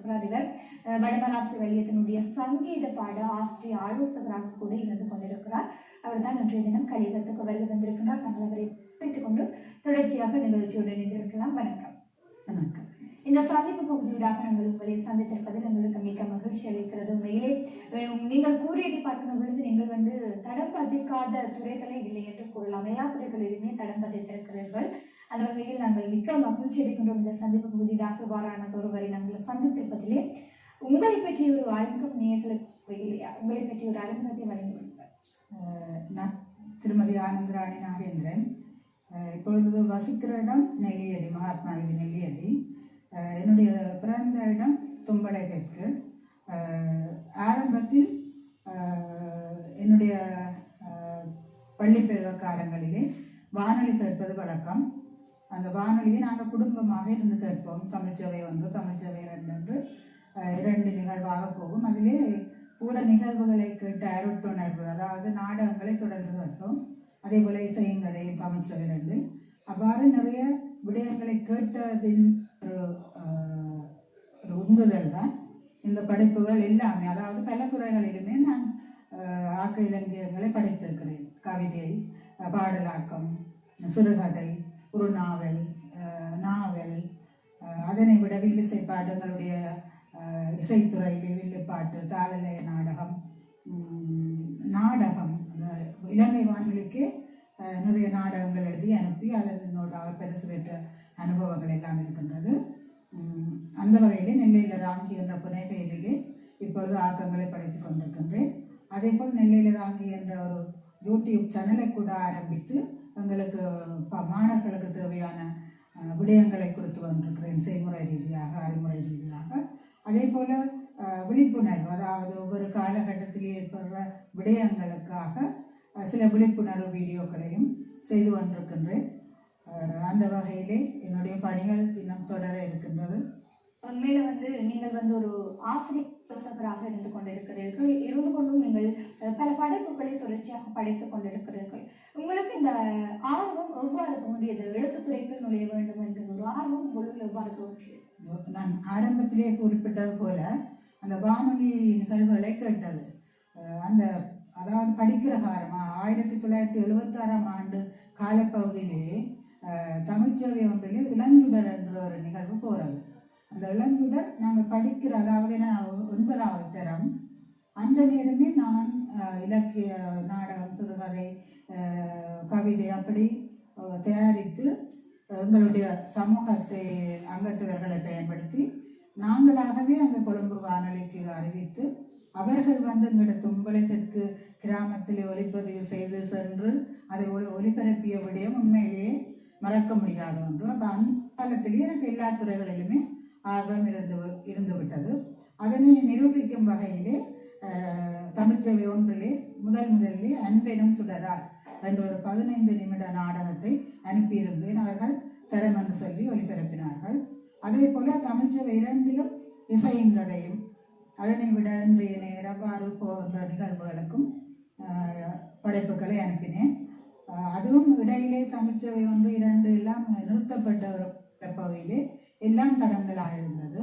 கொண்டிருக்கிறார். இவர் வடமராட்சி வலியத்தினுடைய சங்கீத பாட ஆசிரியர் ஆலோசகராக கூட இருந்து கொண்டிருக்கிறார். அவர் தான் இன்றைய தினம் கலியுகத்துக்கு வருகை தந்திருக்கிறார். நாங்கள் அவரை கேட்டுக் கொண்டு தொடர்ச்சியாக நிகழ்ச்சியோடு இணைந்திருக்கலாம். வணக்கம். வணக்கம். இந்த சந்திப்பு பகுதியூடாக நாங்கள் உங்களை சந்தித்திருப்பதில் எங்களுக்கு மிக மகிழ்ச்சி அளிக்கிறது. உண்மையிலே நீங்கள் கூறியதை பார்க்கும் பொழுது நீங்கள் தடம் பதிக்காத துறைகளே இல்லை என்று கூறலாம். எல்லா துறைகளிலுமே தடம் பதித்திருக்கிறீர்கள். அந்த வகையில் நாங்கள் மிக்க மகிழ்ச்சி அளிக்கின்றோம். இந்த சந்திப்பு பகுதியூடாக இவ்வாறான ஒருவரை நாங்கள் சந்தித்திருப்பதிலே உங்களை பற்றிய ஒரு அறிமுகம் நேயர்களுக்கு இல்லையா? உங்களை பற்றிய ஒரு அறிமுகத்தை வழங்கிவிடுங்கள். நான் திருமதி ஆனந்தராணி நாகேந்திரன். இப்பொழுது வசிக்கிற இடம் நெல்லியடி, மகாத்மா வீதி நெல்லியடி. என்னுடைய பிறந்த இடம் தும்படை தெற்கு. ஆரம்பத்தில் என்னுடைய பள்ளி பருவ காலங்களிலே வானொலி கேட்பது வழக்கம். அந்த வானொலியை நாங்கள் குடும்பமாக இருந்து கேட்போம். தமிழ்ச்சவை 1, தமிழ்ச்சவை 2 என்று 2 நிகழ்வாக போகும். அதிலே கூட நிகழ்வுகளை கேட்ட அருட்டுணர்வு, அதாவது நாடகங்களை தொடர்ந்து கேட்போம். அதே போல இசையும் கதையும் தமிழ்ச்சவை 2. அவ்வாறு நிறைய விடயங்களை கேட்டதின் ஒரு உந்துதல் தான் இந்த படைப்புகள் எல்லாமே. அதாவது பல துறைகளிலுமே நான் ஆக்க இலக்கியங்களை படைத்திருக்கிறேன். கவிதை, பாடலாக்கம், சிறுகதை, ஒரு நாவல், அதனை விட வில்லிசை பாட்டுகளுடைய இசைத்துறையிலே வில்லுப்பாட்டு, தாளலய நாடகம், இலங்கை வானொலிக்கு நிறைய நாடகங்கள் எழுதி அனுப்பி அதனோட பரிசு பெற்ற அனுபவங்கள் எல்லாம் இருக்கின்றது. அந்த வகையிலே நெல்லையில் ராங்கி என்ற புனை பெயரிலே இப்பொழுது ஆக்கங்களை படைத்துக் கொண்டிருக்கின்றேன். அதே போல் நெல்லையில் ராங்கி என்ற ஒரு யூடியூப் சேனலை கூட ஆரம்பித்து எங்களுக்கு மாணவர்களுக்கு தேவையான விடயங்களை கொடுத்து கொண்டிருக்கிறேன், செய்முறை ரீதியாக, அறிமுறை ரீதியாக. அதே போல விழிப்புணர்வு, அதாவது ஒவ்வொரு காலகட்டத்தில் ஏற்படுற விடயங்களுக்காக சில விழிப்புணர்வு வீடியோக்களையும் செய்து கொண்டிருக்கின்றேன். அந்த வகையிலே என்னுடைய பணிகள் இன்னும் தொடர இருக்கின்றது. உண்மையில நீங்கள் ஒரு ஆசிரியராக இருந்து கொண்டிருக்கிறீர்கள். இருந்து கொண்டும் நீங்கள் பல படைப்புகளை தொடர்ச்சியாக படைத்துக் கொண்டிருக்கிறீர்கள். உங்களுக்கு இந்த ஆர்வம் எவ்வாறு தோன்றியது? எழுத்துத்துறைக்குள் நுழைய வேண்டும் என்ற ஒரு ஆர்வம் உங்களுக்கு எவ்வாறு தோன்றியது? நான் ஆரம்பத்திலே குறிப்பிட்டது போல அந்த வானொலி நிகழ்வுகளை கேட்டது. அதாவது படிக்கிற காலமா 1976ஆம் ஆண்டு காலப்பகுதியிலே தமிழ்ச்சவை ஒன்றிலே இளஞ்சுடர் என்ற ஒரு நிகழ்வு போகிறது. அந்த இளஞ்சுடர் நாங்கள் படிக்கிற, அதாவது 9வது தரம், அந்த நேரமே நான் இலக்கிய நாடகம், சிறுகதை, கவிதை அப்படி தயாரித்து எங்களுடைய சமூகத்தை அங்கத்தவர்களை பயன்படுத்தி நாங்களாகவே அந்த கொழும்பு வானொலிக்கு அறிவித்து அவர்கள் எங்களோட தும்பலை தெற்கு கிராமத்திலே ஒலிப்பதிவு செய்து சென்று அதை ஒலிபரப்பிய விடயம் உண்மையிலேயே மறக்க முடியாத ஒன்று. அப்போ அந்த காலத்திலேயே எனக்கு எல்லா துறைகளிலுமே ஆர்வம் இருந்து விட்டது. அதனை நிரூபிக்கும் வகையிலே தமிழ்ச்சவை 1 முதலிலே அன்பெனும் சுடரால் என்ற ஒரு 15 நிமிட நாடகத்தை அனுப்பியிருந்தேன். அவர்கள் தரம் என்று சொல்லி ஒலிபரப்பினார்கள். அதே போல தமிழ்ச்சவை 2 இசையும் கதையும், அதனை விட இன்றைய நேரம் போன்ற நிகழ்வுகளுக்கும் படைப்புகளை அனுப்பினேன். அதுவும் இடையிலே தமிழ்ச்சவை 1, 2 எல்லாம் நிறுத்தப்பட்ட ஒரு பகுதியிலே எல்லாம் தடங்களாக இருந்தது.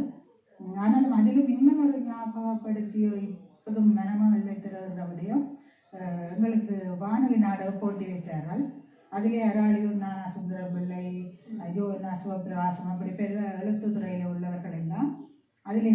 ஆனாலும் அதிலும் இன்னும் ஒரு ஞாபகப்படுத்திய இப்போதும் மனமகள் வைத்திருக்கிறபடியும் எங்களுக்கு வானொலி நாடக போட்டி வைத்தார்கள். அதிலே அராளியூர் நானா சுந்தரம் பிள்ளை, சிவபிரகாசம் அப்படி பெரிய எழுத்துத்துறையில் உள்ளவர்கள் எல்லாம் அதிலே